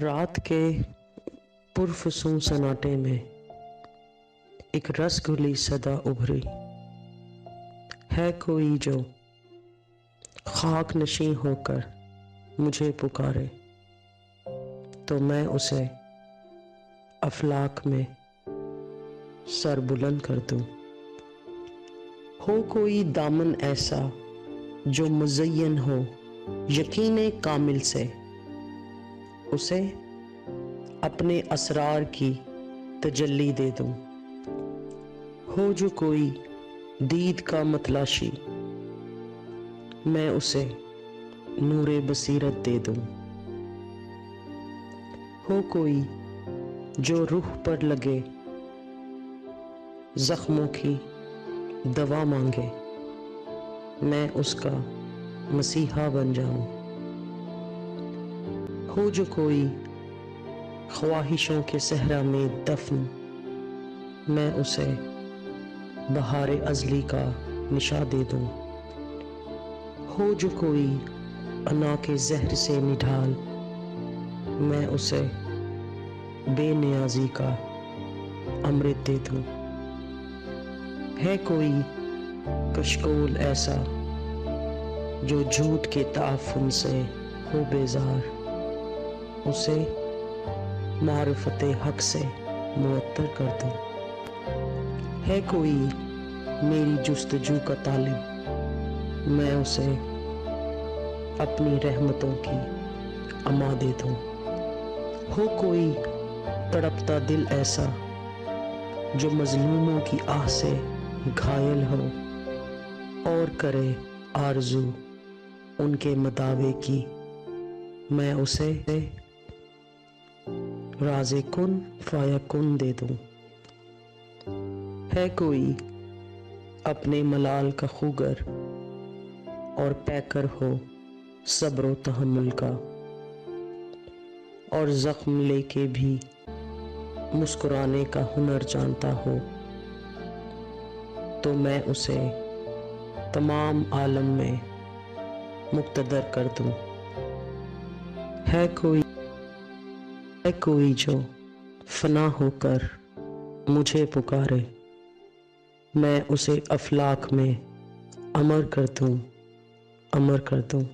رات کے پرفسوں سناٹے میں ایک رس گلی صدا ابھری ہے، کوئی جو خاک نشیں ہو کر مجھے پکارے تو میں اسے افلاک میں سر بلند کر دوں۔ ہو کوئی دامن ایسا جو مزین ہو یقین کامل سے، اسے اپنے اسرار کی تجلی دے دوں۔ ہو جو کوئی دید کا متلاشی، میں اسے نور بصیرت دے دوں۔ ہو کوئی جو روح پر لگے زخموں کی دوا مانگے، میں اس کا مسیحا بن جاؤں۔ ہو جو کوئی خواہشوں کے صحرا میں دفن، میں اسے بہار ازلی کا نشاں دے دوں۔ ہو جو کوئی انا کے زہر سے نڈھال، میں اسے بے نیازی کا امرت دے دوں۔ ہے کوئی کشکول ایسا جو جھوٹ کے تعفن سے ہو بیزار، اسے معرفت حق سے معطر کر دوں۔ ہے کوئی میری جستجو کا طالب، میں اسے اپنی رحمتوں کی اما دے دوں۔ ہو کوئی تڑپتا دل ایسا جو مظلوموں کی آہ سے گھائل ہو اور کرے آرزو ان کے مداوے کی، میں اسے راز کن فیکن دے دوں۔ ہے کوئی اپنے ملال کا خوگر اور پیکر ہو صبر و تحمل کا، اور زخم لے کے بھی مسکرانے کا ہنر جانتا ہو، تو میں اسے تمام عالم میں مقتدر کر دوں۔ ہے کوئی جو فنا ہو کر مجھے پکارے، میں اسے افلاک میں امر کر دوں۔